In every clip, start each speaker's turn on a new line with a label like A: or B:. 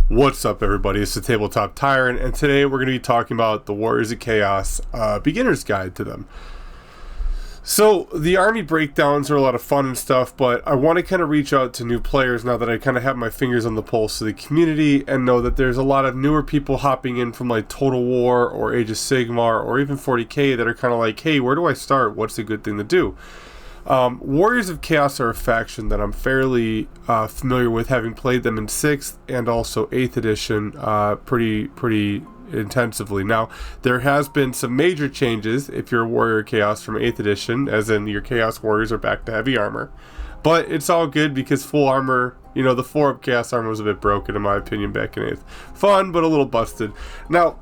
A: What's up, everybody? It's the Tabletop Tyrant, and today we're going to be talking about the Warriors of Chaos beginner's guide to them. So the army breakdowns are a lot of fun and stuff, but I want to kind of reach out to new players now that I kind of have my fingers on the pulse of the community and know that there's a lot of newer people hopping in from like Total War or Age of Sigmar or even 40k that are kind of like, hey, where do I start? What's a good thing to do? Warriors of Chaos are a faction that I'm fairly familiar with, having played them in 6th and also 8th edition pretty intensively. Now, there has been some major changes if you're a Warrior of Chaos from 8th edition, as in your Chaos Warriors are back to heavy armor. But it's all good because full armor, the 4-up Chaos armor was a bit broken in my opinion back in 8th. Fun, but a little busted. Now,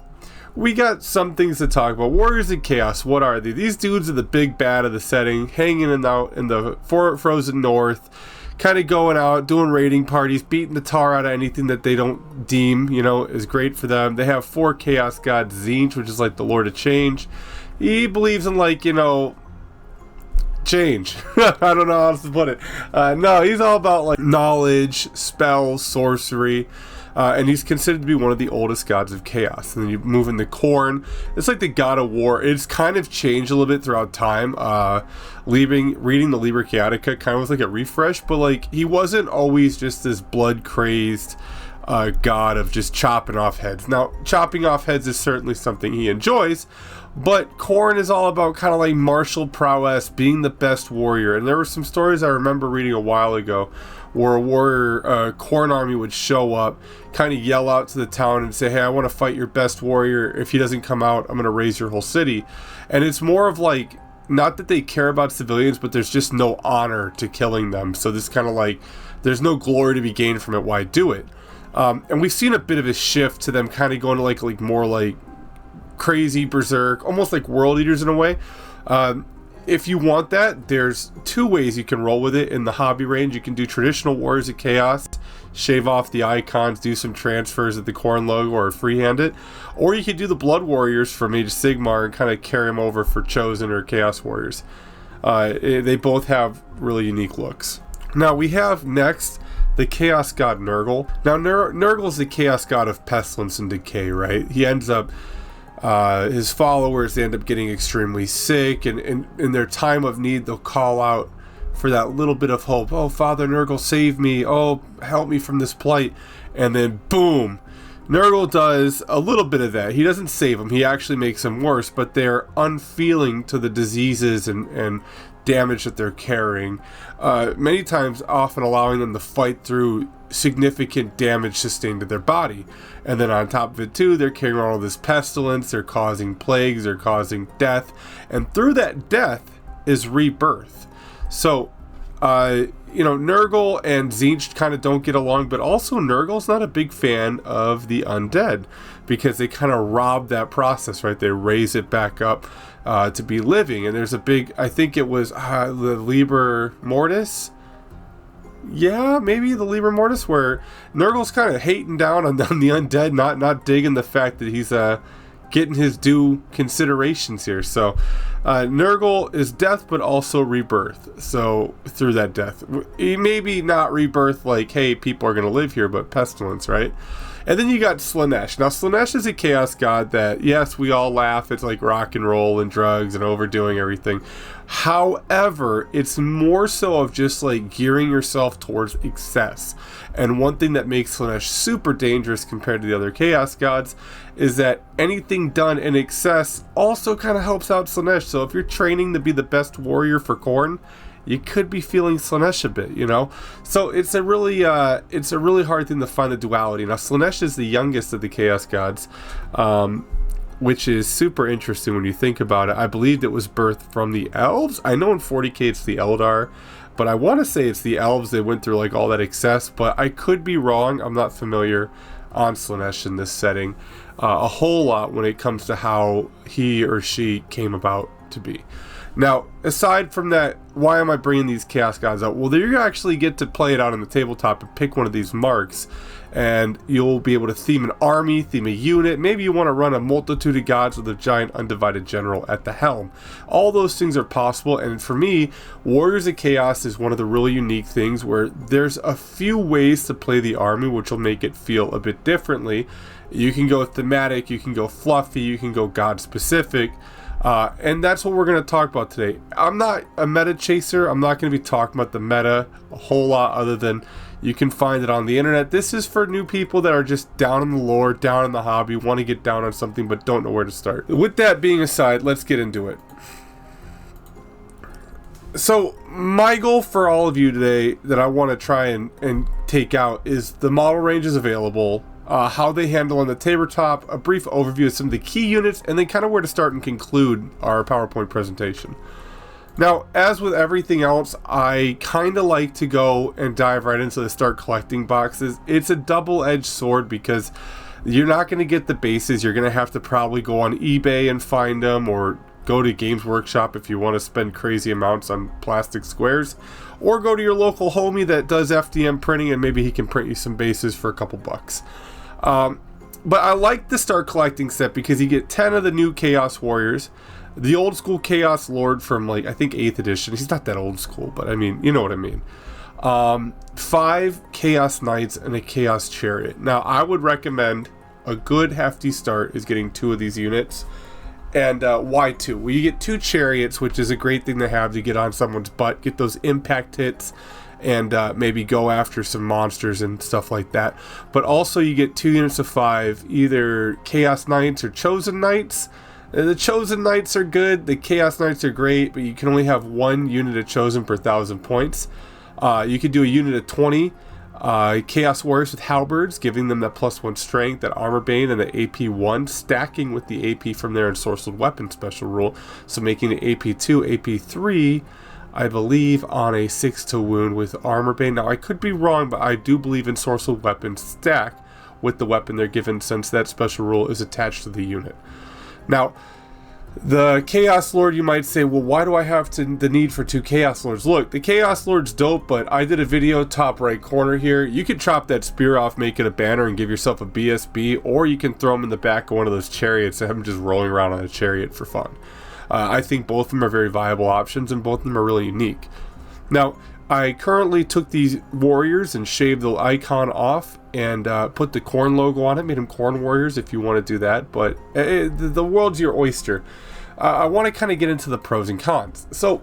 A: we got some things to talk about. Warriors of Chaos, what are they? These dudes are the big bad of the setting, hanging out in the frozen north, kind of going out, doing raiding parties, beating the tar out of anything that they don't deem, is great for them. They have 4 Chaos Gods, Tzeentch, which is like the Lord of Change. He believes in change. I don't know how else to put it. No, he's all about knowledge, spells, sorcery. And he's considered to be one of the oldest gods of chaos. And then you move into Khorne. It's like the god of war. It's kind of changed a little bit throughout time. Reading the Liber Chaotica kind of was like a refresh, but he wasn't always just this blood-crazed god of just chopping off heads. Now, chopping off heads is certainly something he enjoys, but Khorne is all about kind of like martial prowess, being the best warrior. And there were some stories I remember reading a while ago where a warrior Khorne army would show up, kind of yell out to the town and say, hey, I want to fight your best warrior. If he doesn't come out, I'm going to raise your whole city. And it's more of not that they care about civilians, but there's just no honor to killing them. So this kind of there's no glory to be gained from it. Why do it? And we've seen a bit of a shift to them kind of going to more crazy berserk, almost like world eaters in a way. If you want that, there's 2 ways you can roll with it in the hobby range. You can do traditional Warriors of Chaos, shave off the icons, do some transfers at the Khorne logo, or freehand it. Or you could do the Blood Warriors from Age of Sigmar and kind of carry them over for Chosen or Chaos Warriors. They both have really unique looks. Now we have next the Chaos God Nurgle. Now Nurgle is the Chaos God of pestilence and decay, right? He ends up his followers, they end up getting extremely sick, and in their time of need they'll call out for that little bit of hope. Oh, Father Nurgle, save me. Oh, help me from this plight. And then boom, Nurgle does a little bit of that. He doesn't save them, he actually makes them worse, but they're unfeeling to the diseases and damage that they're carrying, many times often allowing them to fight through significant damage sustained to their body. And then on top of it too, they're carrying all this pestilence, they're causing plagues, they're causing death, and through that death is rebirth. So Nurgle and Tzeentch kind of don't get along, but also Nurgle's not a big fan of the undead because they kind of rob that process, right? They raise it back up to be living. And there's a big, I think it was the Liber Mortis. Yeah, maybe the Liber Mortis, where Nurgle's kind of hating down on the undead, not digging the fact that he's getting his due considerations here. So Nurgle is death, but also rebirth. So through that death, maybe not rebirth hey, people are going to live here, but pestilence, right? And then you got Slaanesh. Now, Slaanesh is a chaos god that, yes, we all laugh. It's like rock and roll and drugs and overdoing everything. However, it's more so of just gearing yourself towards excess. And one thing that makes Slaanesh super dangerous compared to the other chaos gods is that anything done in excess also kind of helps out Slaanesh. So if you're training to be the best warrior for Khorne, you could be feeling Slaanesh a bit, So it's a really hard thing to find the duality. Now, Slaanesh is the youngest of the Chaos Gods, which is super interesting when you think about it. I believe it was birthed from the Elves. I know in 40k it's the Eldar, but I want to say it's the Elves. They went through all that excess, but I could be wrong. I'm not familiar on Slaanesh in this setting a whole lot when it comes to how he or she came about to be. Now, aside from that, why am I bringing these Chaos Gods out? Well, you actually get to play it out on the tabletop and pick one of these marks and you'll be able to theme an army, theme a unit. Maybe you want to run a multitude of gods with a giant undivided general at the helm. All those things are possible, and for me, Warriors of Chaos is one of the really unique things where there's a few ways to play the army which will make it feel a bit differently. You can go thematic, you can go fluffy, you can go god specific, and that's what we're going to talk about today. I'm not a meta chaser. I'm not going to be talking about the meta a whole lot other than you can find it on the internet. This is for new people that are just down in the lore, down in the hobby, want to get down on something but don't know where to start. With that being aside, let's get into it. So my goal for all of you today that I want to try and take out is the model ranges available, how they handle on the tabletop, a brief overview of some of the key units, and then kind of where to start and conclude our PowerPoint presentation. Now, as with everything else, I kind of like to go and dive right into the start collecting boxes. It's a double-edged sword because you're not going to get the bases. You're going to have to probably go on eBay and find them, or go to Games Workshop if you want to spend crazy amounts on plastic squares, or go to your local homie that does FDM printing and maybe he can print you some bases for a couple bucks. But I like the start collecting set because you get 10 of the new Chaos Warriors, the old school Chaos Lord from, like, I think 8th edition. He's not that old school, but I mean, you know what I mean. 5 Chaos Knights and a Chaos Chariot. Now, I would recommend a good hefty start is getting 2 of these units. And why 2? Well, you get 2 chariots, which is a great thing to have to get on someone's butt, get those impact hits, and maybe go after some monsters and stuff like that. But also you get 2 units of 5, either Chaos Knights or Chosen Knights. The Chosen Knights are good, the Chaos Knights are great, but you can only have 1 unit of Chosen per 1,000 points. You could do a unit of 20 Chaos Warriors with halberds, giving them that +1 strength, that armor bane, and the AP 1, stacking with the AP from their ensorcelled weapon special rule, so making the AP 2, AP 3, I believe, on a 6 wound with armor bane. Now, I could be wrong, but I do believe ensorcelled weapons stack with the weapon they're given, since that special rule is attached to the unit. Now, the Chaos Lord, you might say, well, why do I have the need for 2 Chaos Lords? Look, the Chaos Lord's dope, but I did a video top right corner here. You could chop that spear off, make it a banner, and give yourself a BSB, or you can throw them in the back of one of those chariots and have them just rolling around on a chariot for fun. I think both of them are very viable options, and both of them are really unique. Now, I currently took these warriors and shaved the icon off and put the corn logo on it, made them corn warriors if you want to do that, but the world's your oyster. I want to kind of get into the pros and cons. So,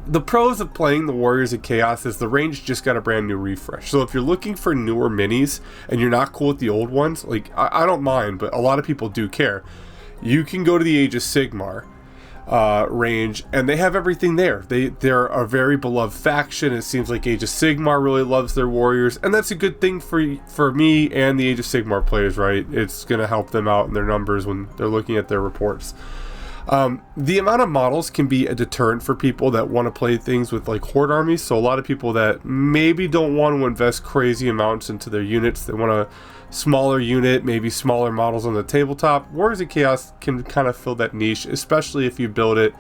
A: the pros of playing the Warriors of Chaos is the range just got a brand new refresh. So if you're looking for newer minis and you're not cool with the old ones, like I don't mind, but a lot of people do care, you can go to the Age of Sigmar range, and they have everything there. They're a very beloved faction. It seems like Age of Sigmar really loves their warriors, and that's a good thing for me and the Age of Sigmar players, right? It's going to help them out in their numbers when they're looking at their reports. The amount of models can be a deterrent for people that want to play things with like horde armies. So a lot of people that maybe don't want to invest crazy amounts into their units, they want a smaller unit, maybe smaller models on the tabletop. Warriors of Chaos can kind of fill that niche, especially if you build it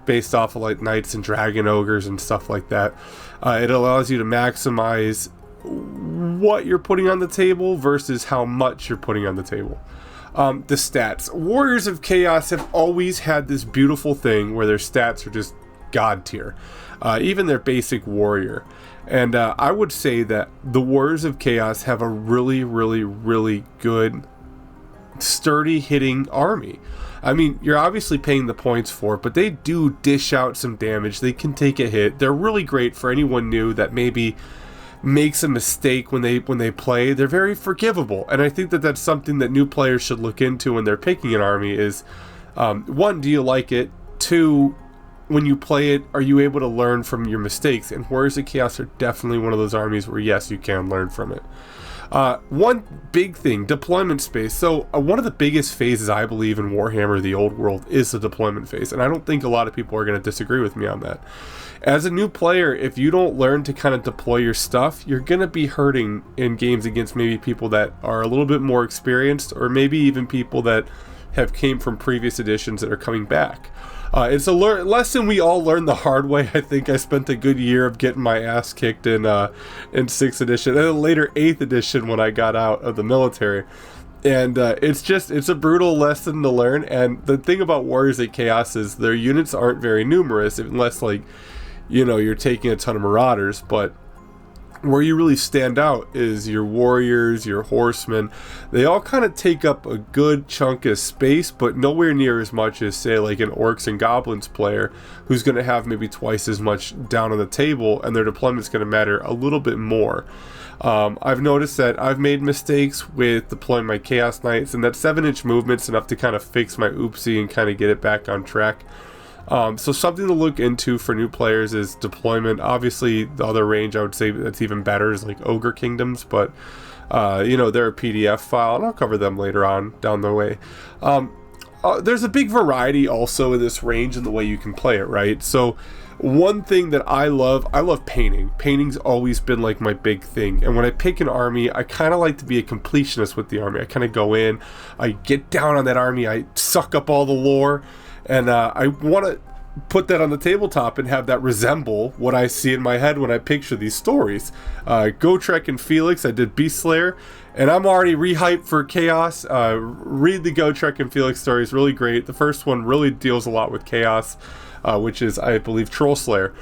A: based off of like knights and dragon ogres and stuff like that. It allows you to maximize what you're putting on the table versus how much you're putting on the table. The stats. Warriors of Chaos have always had this beautiful thing where their stats are just god tier. Even their basic warrior. And I would say that the Warriors of Chaos have a really, really, really good, sturdy hitting army. I mean, you're obviously paying the points for it, but they do dish out some damage. They can take a hit. They're really great for anyone new that maybe makes a mistake when they play. They're very forgivable, and I think that that's something that new players should look into when they're picking an army is, 1, do you like it? 2, when you play it, are you able to learn from your mistakes? And Warriors of Chaos are definitely one of those armies where yes, you can learn from it. One big thing, deployment space. So one of the biggest phases I believe in Warhammer the Old World is the deployment phase, and I don't think a lot of people are going to disagree with me on that. As a new player, if you don't learn to kind of deploy your stuff, you're going to be hurting in games against maybe people that are a little bit more experienced, or maybe even people that have came from previous editions that are coming back. It's a lesson we all learned the hard way. I think I spent a good year of getting my ass kicked in 6th edition, and then later 8th edition when I got out of the military. And it's a brutal lesson to learn. And the thing about Warriors of Chaos is their units aren't very numerous, unless, like, you know, you're taking a ton of Marauders. But where you really stand out is your warriors, your horsemen. They all kind of take up a good chunk of space, but nowhere near as much as, say, like an Orcs and Goblins player, who's going to have maybe twice as much down on the table, and their deployment's going to matter a little bit more. I've noticed that I've made mistakes with deploying my Chaos Knights, and that 7-inch movement's enough to kind of fix my oopsie and kind of get it back on track. So something to look into for new players is deployment. Obviously, the other range I would say that's even better is like Ogre Kingdoms, but you know, they're a PDF file, and I'll cover them later on down the way. There's a big variety also in this range in the way you can play it, right? So one thing that I love painting. Painting's always been like my big thing. And when I pick an army, I kind of like to be a completionist with the army. I kind of go in, I get down on that army, I suck up all the lore, and I want to put that on the tabletop and have that resemble what I see in my head when I picture these stories. Gotrek and Felix, I did Beast Slayer, and I'm already rehyped for Chaos. Read the Gotrek and Felix stories, really great. The first one really deals a lot with Chaos, which is, I believe, Troll Slayer.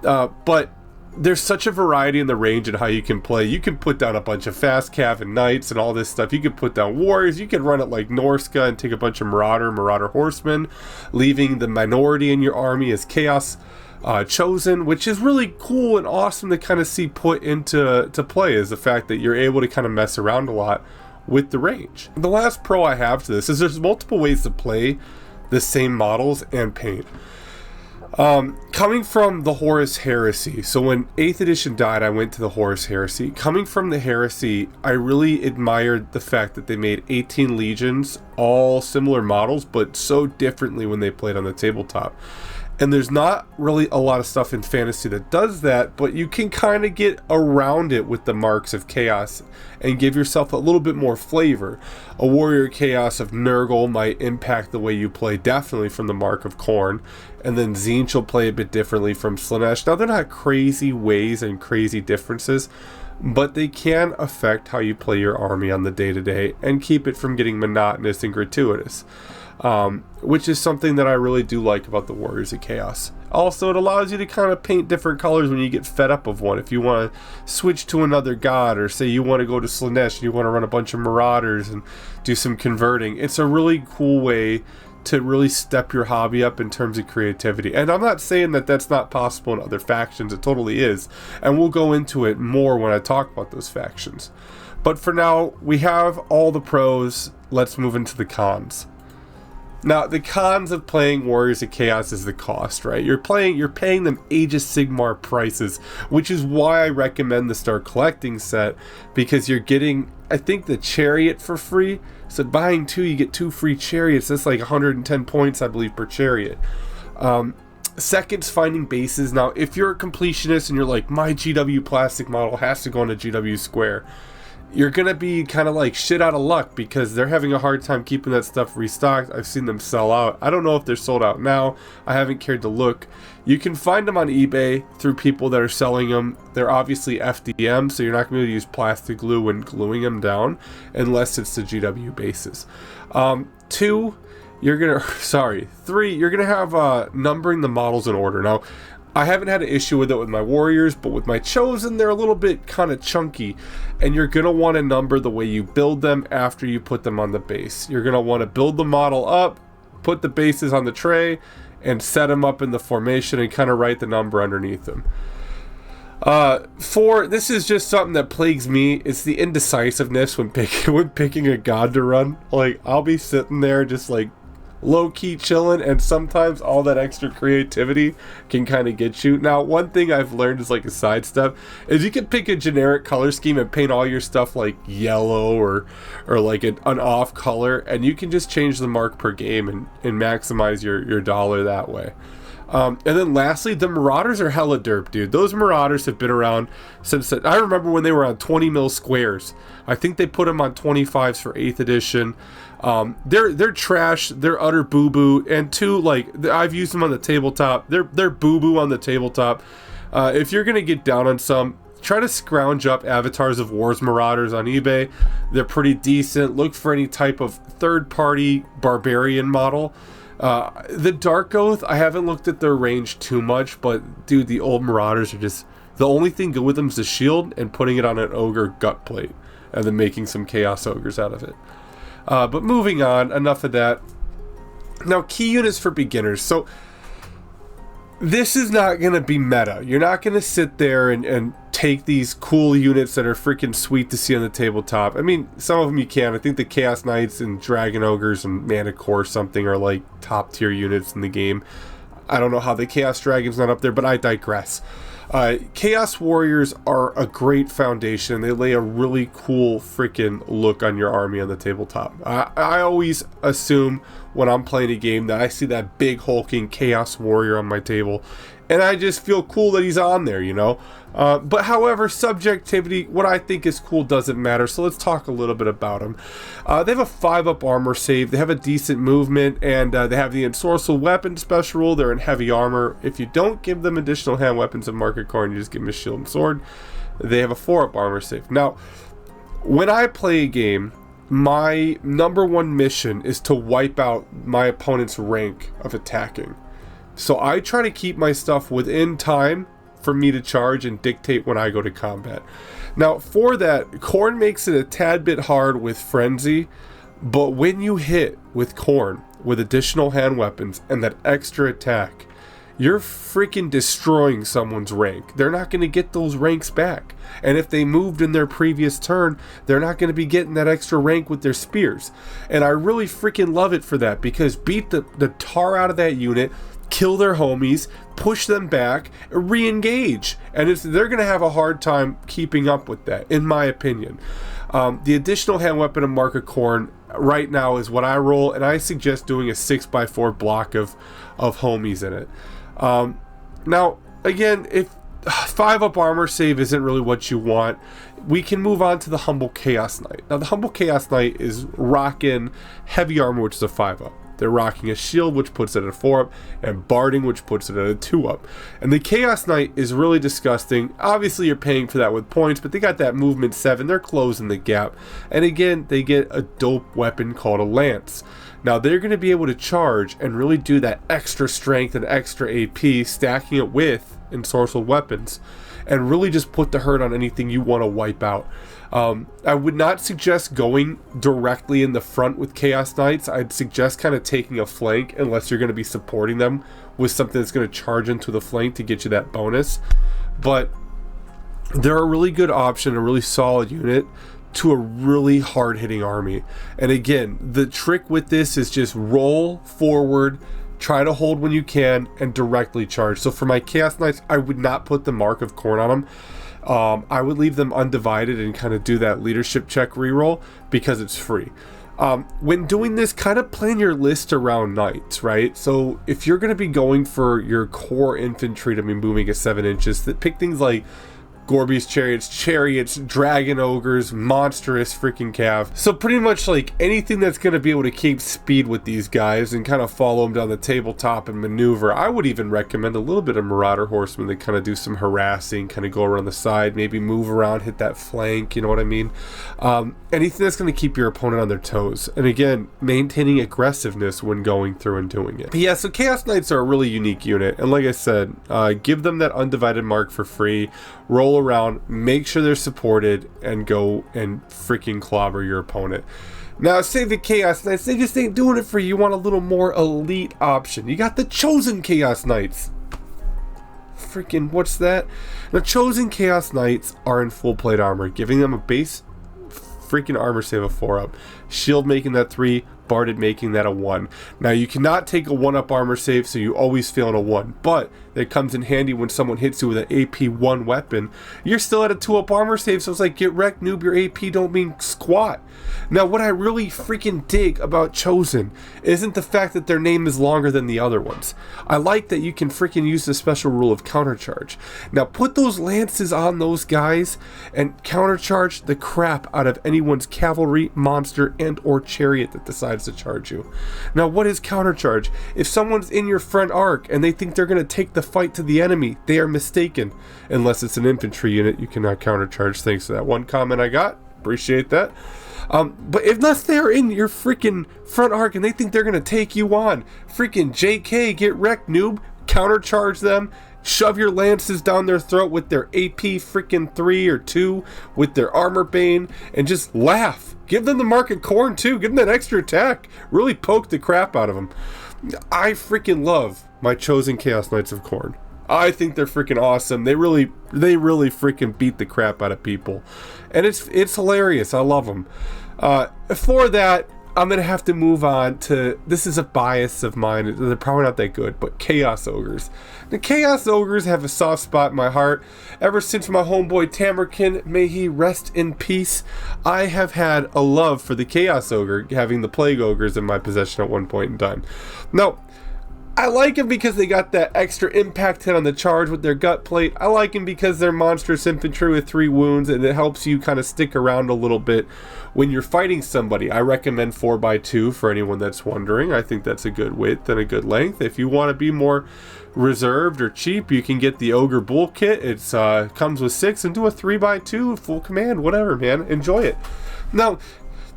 A: But there's such a variety in the range and how you can play. You can put down a bunch of fast cav and knights and all this stuff. You can put down warriors. You can run it like Norska and take a bunch of Marauder horsemen, leaving the minority in your army as Chaos Chosen, which is really cool and awesome to kind of see put into play, is the fact that you're able to kind of mess around a lot with the range. The last pro I have to this is there's multiple ways to play the same models and paint. Coming from the Horus Heresy, so when 8th edition died, I went to the Horus Heresy. Coming from the Heresy, I really admired the fact that they made 18 legions, all similar models, but so differently when they played on the tabletop. And there's not really a lot of stuff in fantasy that does that, but you can kind of get around it with the marks of chaos and give yourself a little bit more flavor. A warrior chaos of Nurgle might impact the way you play, definitely from the mark of Khorne, and then Tzeentch will play a bit differently from Slaanesh. Now, they're not crazy ways and crazy differences, but they can affect how you play your army on the day-to-day and keep it from getting monotonous and gratuitous. Which is something that I really do like about the Warriors of Chaos. Also, it allows you to kind of paint different colors when you get fed up of one. If you want to switch to another god, or say you want to go to Slaanesh and you want to run a bunch of Marauders and do some converting, it's a really cool way to really step your hobby up in terms of creativity. And I'm not saying that that's not possible in other factions. It totally is. And we'll go into it more when I talk about those factions. But for now, we have all the pros. Let's move into the cons. Now, the cons of playing Warriors of Chaos is the cost, right? You're paying them Age of Sigmar prices, which is why I recommend the Start Collecting set, because you're getting, I think, the Chariot for free. So buying 2, you get 2 free Chariots. That's like 110 points, I believe, per Chariot. Second's finding bases. Now, if you're a completionist and you're like, my GW plastic model has to go on a GW square, you're going to be kind of like shit out of luck, because they're having a hard time keeping that stuff restocked. I've seen them sell out. I don't know if they're sold out now. I haven't cared to look. You can find them on eBay through people that are selling them. They're obviously FDM, so you're not going to use plastic glue when gluing them down, unless it's the GW bases. 2, you're going to, 3, you're going to have numbering the models in order. Now, I haven't had an issue with it with my Warriors, but with my Chosen, they're a little bit kind of chunky, and you're going to want to number the way you build them after you put them on the base. You're going to want to build the model up, put the bases on the tray, and set them up in the formation and kind of write the number underneath them. 4, this is just something that plagues me. It's the indecisiveness when picking a god to run. Like, I'll be sitting there just like low-key chilling, and sometimes all that extra creativity can kind of get you. Now, one thing I've learned is like a side step is you can pick a generic color scheme and paint all your stuff like yellow or like an off color, and you can just change the mark per game and maximize your dollar that way. And then lastly, the Marauders are hella derp, dude. Those Marauders have been around since... I remember when they were on 20 mil squares. I think they put them on 25s for 8th edition. They're trash. They're utter boo-boo. And two, like, I've used them on the tabletop. They're boo-boo on the tabletop. If you're going to get down on some, try to scrounge up Avatars of War's Marauders on eBay. They're pretty decent. Look for any type of third-party barbarian model. The Dark Oath, I haven't looked at their range too much, but dude, the old Marauders are just... The only thing good with them is the shield and putting it on an ogre gut plate, and then making some Chaos Ogres out of it. But moving on, enough of that. Now, key units for beginners. So, this is not going to be meta. You're not going to sit there and take these cool units that are freaking sweet to see on the tabletop. I mean, some of them you can. I think the Chaos Knights and Dragon Ogres and Mana Core something are like top tier units in the game. I don't know how the Chaos Dragon's not up there, but I digress. Chaos Warriors are a great foundation. They lay a really cool freaking look on your army on the tabletop. I always assume when I'm playing a game that I see that big hulking Chaos Warrior on my table, and I just feel cool that he's on there, you know? But however, subjectivity, what I think is cool doesn't matter, so let's talk a little bit about them. They have a 5-up armor save, they have a decent movement, and they have the Ensorcel Weapon special rule. They're in heavy armor. If you don't give them additional hand weapons and market card, and you just give them a shield and sword, they have a 4-up armor save. Now, when I play a game, my number one mission is to wipe out my opponent's rank of attacking. So I try to keep my stuff within time for me to charge and dictate when I go to combat. Now, for that, Khorne makes it a tad bit hard with Frenzy, but when you hit with Khorne with additional hand weapons and that extra attack, you're freaking destroying someone's rank. They're not going to get those ranks back. And if they moved in their previous turn, they're not going to be getting that extra rank with their spears. And I really freaking love it for that, because beat the tar out of that unit, kill their homies, push them back, re-engage, and they're going to have a hard time keeping up with that, in my opinion. The additional hand weapon of Mark of Khorne right now is what I roll, and I suggest doing a 6x4 block of homies in it. Now, again, if 5-up armor save isn't really what you want, we can move on to the Humble Chaos Knight. Now, the Humble Chaos Knight is rocking heavy armor, which is a 5-up. They're rocking a shield, which puts it at a 4-up, and barding, which puts it at a 2-up. And the Chaos Knight is really disgusting. Obviously, you're paying for that with points, but they got that movement 7. They're closing the gap. And again, they get a dope weapon called a Lance. Now, they're going to be able to charge and really do that extra strength and extra AP, stacking it with ensorcelled weapons, and really just put the hurt on anything you want to wipe out. I would not suggest going directly in the front with Chaos Knights. I'd suggest kind of taking a flank, unless you're going to be supporting them with something that's going to charge into the flank to get you that bonus. But they're a really good option, a really solid unit to a really hard-hitting army. And again, the trick with this is just roll forward, try to hold when you can, and directly charge. So for my Chaos Knights, I would not put the Mark of Khorne on them. I would leave them undivided and kind of do that leadership check reroll, because it's free. When doing this, kind of plan your list around knights, right? So if you're going to be going for your core infantry to be moving at 7 inches, pick things like Gorby's chariots, dragon ogres, monstrous freaking cav. So pretty much like anything that's going to be able to keep speed with these guys and kind of follow them down the tabletop and maneuver. I would even recommend a little bit of Marauder Horsemen that kind of do some harassing, kind of go around the side, maybe move around, hit that flank, you know what I mean? Anything that's going to keep your opponent on their toes. And again, maintaining aggressiveness when going through and doing it. But yeah, so Chaos Knights are a really unique unit. And like I said, give them that undivided mark for free. Roll around, make sure they're supported, and go and freaking clobber your opponent. Now, say the Chaos Knights, they just ain't doing it for you. You want a little more elite option. You got the Chosen Chaos Knights. Freaking, what's that? The Chosen Chaos Knights are in full plate armor, giving them a base freaking armor save of 4-up, shield making that 3, barded making that a 1. Now, you cannot take a 1-up armor save, so you always fail on a 1, but it comes in handy when someone hits you with an AP 1 weapon. You're still at a 2-up armor save, so it's like, get wrecked, noob, your AP don't mean squat. Now, what I really freaking dig about Chosen isn't the fact that their name is longer than the other ones. I like that you can freaking use the special rule of countercharge. Now, put those lances on those guys and countercharge the crap out of anyone's cavalry, monster, and or chariot that decides to charge you. Now, what is countercharge? If someone's in your front arc and they think they're going to take the fight to the enemy, they are mistaken. Unless it's an infantry unit, you cannot countercharge. Thanks to that one comment I got. Appreciate that. But unless they're in your freaking front arc and they think they're going to take you on, freaking JK, get wrecked, noob. Countercharge them. Shove your lances down their throat with their AP freaking 3 or 2 with their armor bane and just laugh. Give them the mark of corn too. Give them that extra attack. Really poke the crap out of them. I freaking love my Chosen Chaos Knights of Khorne. I think they're freaking awesome. They really freaking beat the crap out of people. And it's hilarious. I love them. For that, I'm going to have to move on to, this is a bias of mine. They're probably not that good, but Chaos Ogres. The Chaos Ogres have a soft spot in my heart. Ever since my homeboy Tamerkin, may he rest in peace, I have had a love for the Chaos Ogre, having the Plague Ogres in my possession at one point in time. Now, I like them because they got that extra impact hit on the charge with their gut plate. I like them because they're monstrous infantry with 3 wounds, and it helps you kind of stick around a little bit when you're fighting somebody. I recommend 4x2 for anyone that's wondering. I think that's a good width and a good length. If you want to be more reserved or cheap, you can get the Ogre Bull kit. It's comes with 6 and do a 3x2 full command, whatever, man. Enjoy it. Now,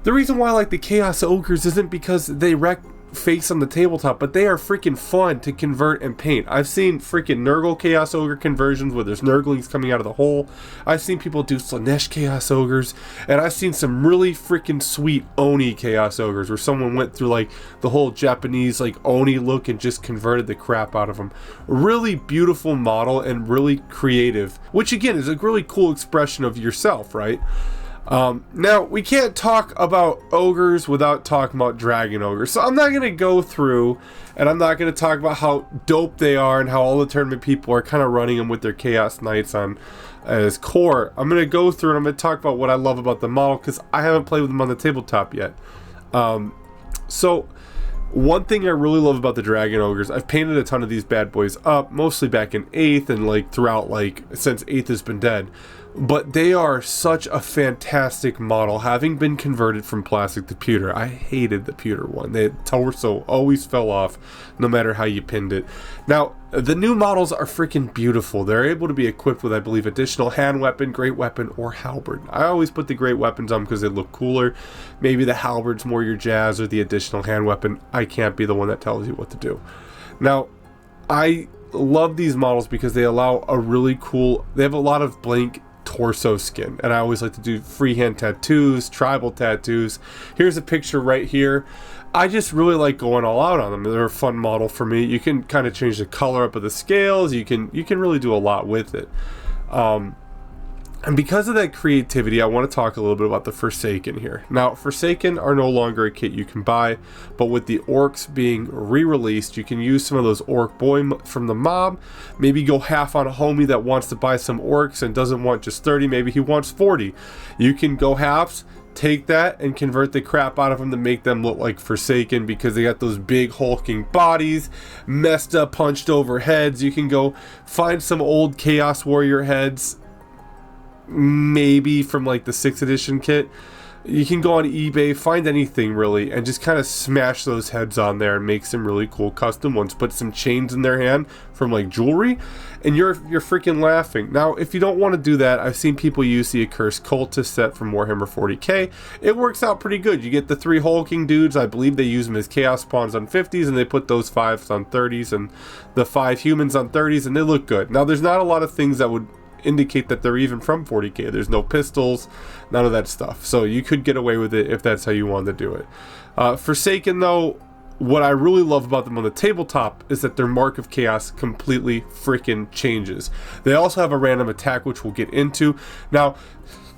A: the reason why I like the Chaos Ogres isn't because they wreck face on the tabletop, but they are freaking fun to convert and paint. I've seen freaking Nurgle Chaos Ogre conversions where there's Nurglings coming out of the hole. I've seen people do Slaanesh Chaos Ogres, and I've seen some really freaking sweet Oni Chaos Ogres where someone went through like the whole Japanese like Oni look and just converted the crap out of them. Really beautiful model and really creative, which again is a really cool expression of yourself, right? Now, we can't talk about ogres without talking about dragon ogres, so I'm not going to go through and I'm not going to talk about how dope they are and how all the tournament people are kind of running them with their Chaos Knights on as core. I'm going to go through and I'm going to talk about what I love about the model because I haven't played with them on the tabletop yet. So one thing I really love about the dragon ogres, I've painted a ton of these bad boys up, mostly back in 8th and like throughout like since 8th has been dead. But they are such a fantastic model, having been converted from plastic to pewter. I hated the pewter one. The torso always fell off, no matter how you pinned it. Now, the new models are freaking beautiful. They're able to be equipped with, I believe, additional hand weapon, great weapon, or halberd. I always put the great weapons on because they look cooler. Maybe the halberd's more your jazz or the additional hand weapon. I can't be the one that tells you what to do. Now, I love these models because they allow a really cool, they have a lot of blank torso skin, and I always like to do freehand tattoos, tribal tattoos. Here's a picture right here. I just really like going all out on them. They're a fun model for me. You can kind of change the color up of the scales. You can really do a lot with it. And because of that creativity, I want to talk a little bit about the Forsaken here. Now, Forsaken are no longer a kit you can buy, but with the Orcs being re-released, you can use some of those Orc Boy from the mob. Maybe go half on a homie that wants to buy some Orcs and doesn't want just 30, maybe he wants 40. You can go halves, take that, and convert the crap out of them to make them look like Forsaken because they got those big hulking bodies, messed up, punched over heads. You can go find some old Chaos Warrior heads, maybe from like the 6th edition kit. You can go on eBay, find anything really, and just kind of smash those heads on there and make some really cool custom ones. Put some chains in their hand from like jewelry, and you're freaking laughing. Now, if you don't want to do that, I've seen people use the Accursed Cultist set from Warhammer 40k. It works out pretty good. You get the 3 hulking dudes. I believe they use them as chaos spawns on 50s, and they put those 5s on 30s and the 5 humans on 30s, and they look good. Now, there's not a lot of things that would indicate that they're even from 40k. There's no pistols, none of that stuff, so you could get away with it if that's how you wanted to do it. Forsaken though, what I really love about them on the tabletop is that their Mark of Chaos completely freaking changes. They also have a random attack, which we'll get into. Now,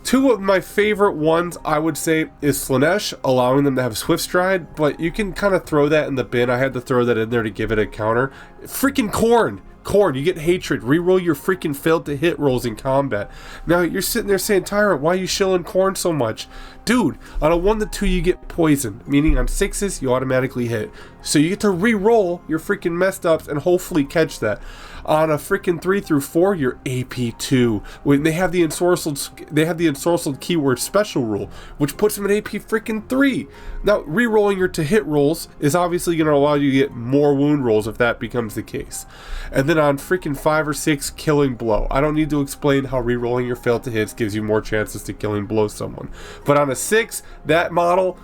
A: 2 of my favorite ones, I would say, is Slaanesh, allowing them to have Swift Stride, but you can kind of throw that in the bin. I had to throw that in there to give it a counter. Freaking Khorne! Corn, you get hatred. Reroll your freaking failed to hit rolls in combat. Now you're sitting there saying, Tyrant, why are you shilling corn so much? Dude, on a 1 to 2 you get poison, meaning on 6s you automatically hit. So you get to re-roll your freaking messed ups and hopefully catch that. On a freaking 3 through 4, you're AP 2. When they have the ensorcelled keyword special rule, which puts them at AP freaking 3. Now, re-rolling your to hit rolls is obviously going to allow you to get more wound rolls if that becomes the case. And then on freaking 5 or 6, killing blow. I don't need to explain how re-rolling your failed to hits gives you more chances to killing blow someone. But on a 6, that model,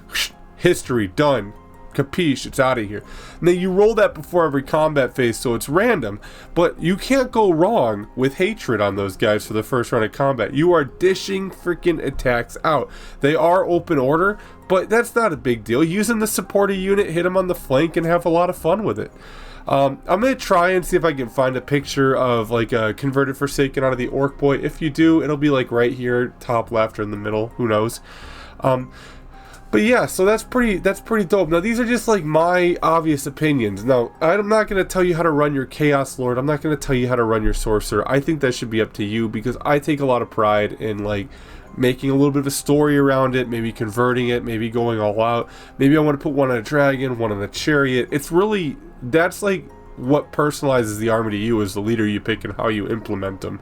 A: history, done. Capiche, it's out of here. Now you roll that before every combat phase, so it's random, but you can't go wrong with hatred on those guys for the first round of combat. You are dishing freaking attacks out. They are open order, but that's not a big deal. Using the supporting unit, hit them on the flank and have a lot of fun with it. I'm going to try and see if I can find a picture of like a converted Forsaken out of the Orc Boy. If you do, it'll be like right here, top left or in the middle, who knows. But yeah, so that's pretty dope. Now these are just like my obvious opinions. Now I'm not going to tell you how to run your Chaos Lord. I'm not going to tell you how to run your Sorcerer. I think that should be up to you, because I take a lot of pride in like making a little bit of a story around it, maybe converting it, maybe going all out. Maybe I want to put one on a dragon, one on a chariot. It's really, that's like what personalizes the army to you as the leader you pick and how you implement them,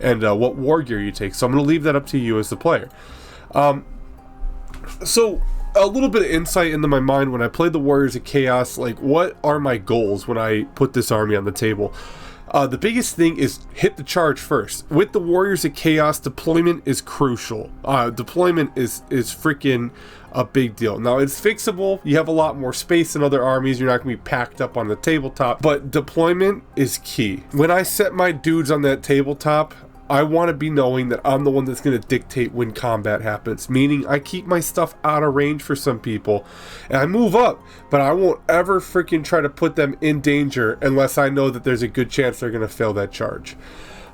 A: and what war gear you take. So I'm going to leave that up to you as the player. So a little bit of insight into my mind when I played the Warriors of Chaos, like what are my goals when I put this army on the table? The biggest thing is hit the charge first. With the Warriors of Chaos, deployment is crucial. Deployment is freaking a big deal. Now it's fixable. You have a lot more space than other armies. You're not going to be packed up on the tabletop, but deployment is key. When I set my dudes on that tabletop, I want to be knowing that I'm the one that's going to dictate when combat happens, meaning I keep my stuff out of range for some people and I move up, but I won't ever freaking try to put them in danger unless I know that there's a good chance they're going to fail that charge.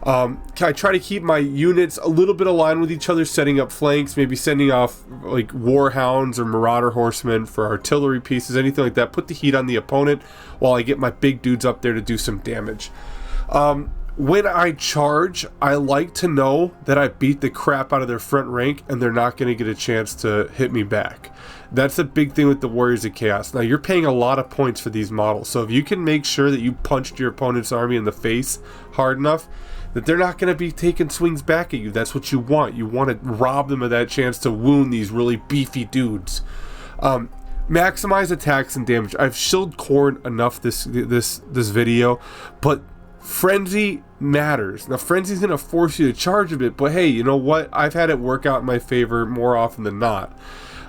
A: I try to keep my units a little bit aligned with each other, setting up flanks, maybe sending off like Warhounds or Marauder Horsemen for artillery pieces, anything like that. Put the heat on the opponent while I get my big dudes up there to do some damage. When I charge, I like to know that I beat the crap out of their front rank and they're not going to get a chance to hit me back. That's a big thing with the Warriors of Chaos. Now, you're paying a lot of points for these models, so if you can make sure that you punched your opponent's army in the face hard enough that they're not going to be taking swings back at you, that's what you want. You want to rob them of that chance to wound these really beefy dudes. Maximize attacks and damage. I've shilled Corn enough this video, but Frenzy matters. Now, Frenzy's going to force you to charge a bit, but hey, you know what? I've had it work out in my favor more often than not.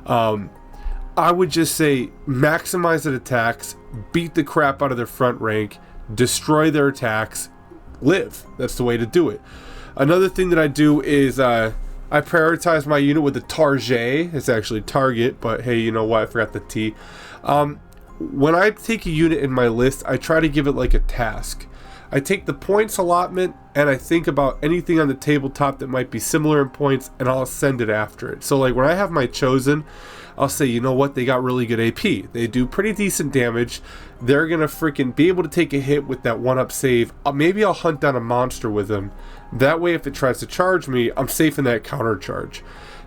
A: I would just say maximize the attacks, beat the crap out of their front rank, destroy their attacks, live. That's the way to do it. Another thing that I do is I prioritize my unit with the Target. It's actually Target, but hey, you know what? I forgot the T. When I take a unit in my list, I try to give it like a task. I take the points allotment and I think about anything on the tabletop that might be similar in points, and I'll send it after it. So like when I have my Chosen, I'll say, you know what, they got really good AP. They do pretty decent damage. They're going to freaking be able to take a hit with that 1-up save. Maybe I'll hunt down a monster with them. That way if it tries to charge me, I'm safe in that counter charge.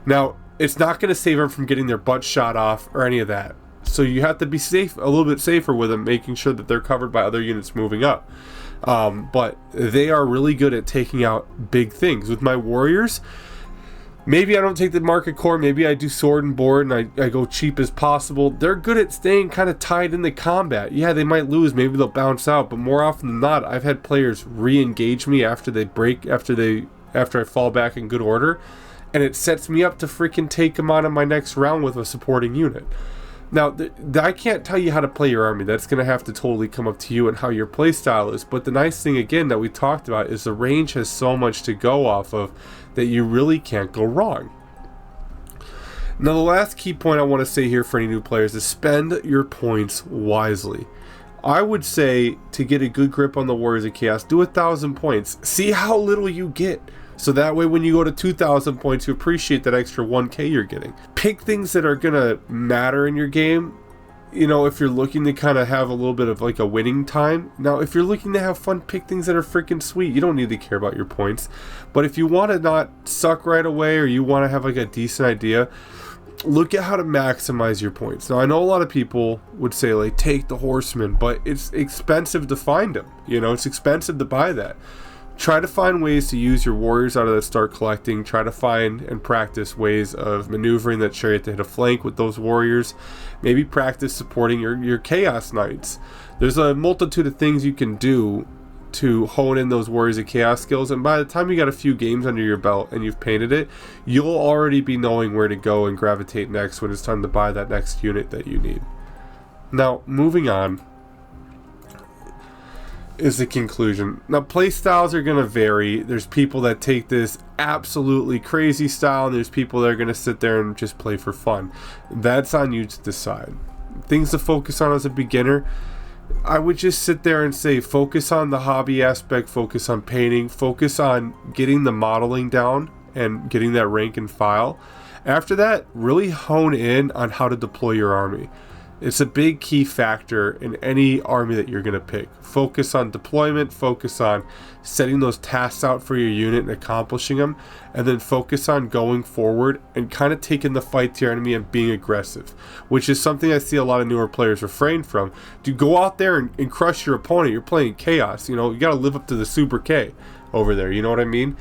A: Now, it's not going to save them from getting their butt shot off or any of that. So you have to be safe, a little bit safer with them, making sure that they're covered by other units moving up. But they are really good at taking out big things. With my Warriors, maybe I don't take the Market Core, maybe I do Sword and Board and I go cheap as possible. They're good at staying kind of tied in the combat. Yeah, they might lose, maybe they'll bounce out, but more often than not, I've had players re-engage me after they break, after I fall back in good order, and it sets me up to freaking take them on in my next round with a supporting unit. Now, I can't tell you how to play your army. That's going to have to totally come up to you and how your play style is. But the nice thing, again, that we talked about is the range has so much to go off of that you really can't go wrong. Now, the last key point I want to say here for any new players is spend your points wisely. I would say to get a good grip on the Warriors of Chaos, do 1,000 points. See how little you get. So that way when you go to 2,000 points, you appreciate that extra 1K you're getting. Pick things that are going to matter in your game. you know, if you're looking to kind of have a little bit of like a winning time. Now, if you're looking to have fun, pick things that are freaking sweet. You don't need to care about your points. But if you want to not suck right away, or you want to have like a decent idea, look at how to maximize your points. Now, I know a lot of people would say like take the horseman, but it's expensive to find them. You know, it's expensive to buy that. Try to find ways to use your warriors out of that start collecting. Try to find and practice ways of maneuvering that chariot to hit a flank with those warriors. Maybe practice supporting your chaos knights. There's a multitude of things you can do to hone in those warriors of chaos skills, and by the time you got a few games under your belt and you've painted it, you'll already be knowing where to go and gravitate next when it's time to buy that next unit that you need. Now, moving on is the conclusion. Now, play styles are going to vary. There's people that take this absolutely crazy style, and there's people that are going to sit there and just play for fun. That's on you to decide. Things to focus on as a beginner, I would just sit there and say focus on the hobby aspect, focus on painting, focus on getting the modeling down and getting that rank and file. After that, really hone in on how to deploy your army. It's a big key factor in any army that you're going to pick. Focus on deployment, focus on setting those tasks out for your unit and accomplishing them, and then focus on going forward and kind of taking the fight to your enemy and being aggressive, which is something I see a lot of newer players refrain from. To go out there and crush your opponent, you're playing chaos. You know, you got to live up to the Super K over there. You know what I mean?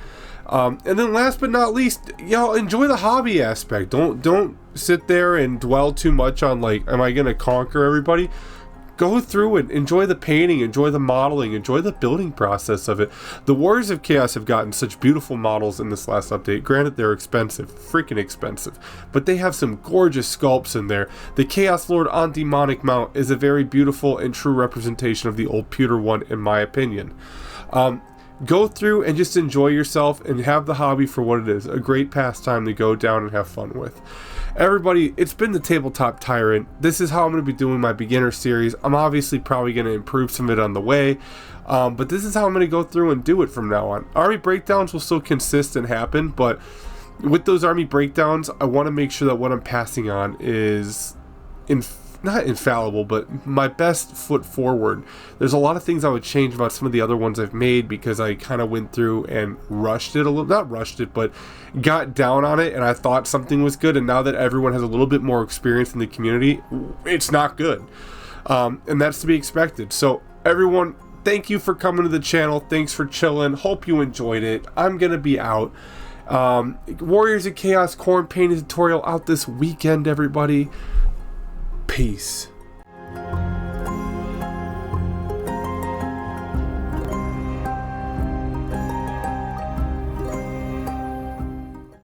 A: And then last but not least, enjoy the hobby aspect. Don't sit there and dwell too much on like, am I going to conquer everybody? Go through it. Enjoy the painting. Enjoy the modeling. Enjoy the building process of it. The Warriors of Chaos have gotten such beautiful models in this last update. Granted, they're expensive. Freaking expensive. But they have some gorgeous sculpts in there. The Chaos Lord on Demonic Mount is a very beautiful and true representation of the old pewter one, in my opinion. Go through and just enjoy yourself and have the hobby for what it is. A great pastime to go down and have fun with. Everybody, it's been the Tabletop Tyrant. This is how I'm going to be doing my beginner series. I'm obviously probably going to improve some of it on the way. But this is how I'm going to go through and do it from now on. Army breakdowns will still consist and happen, but with those army breakdowns, I want to make sure that what I'm passing on is not infallible, but my best foot forward. There's a lot of things I would change about some of the other ones I've made because I kind of went through and rushed it a little, not rushed it, but got down on it and I thought something was good, and now that everyone has a little bit more experience in the community, it's not good. And that's to be expected. So everyone, thank you for coming to the channel. Thanks for chilling. Hope you enjoyed it. I'm gonna be out. Warriors of Chaos corn painting tutorial out this weekend, everybody. Peace.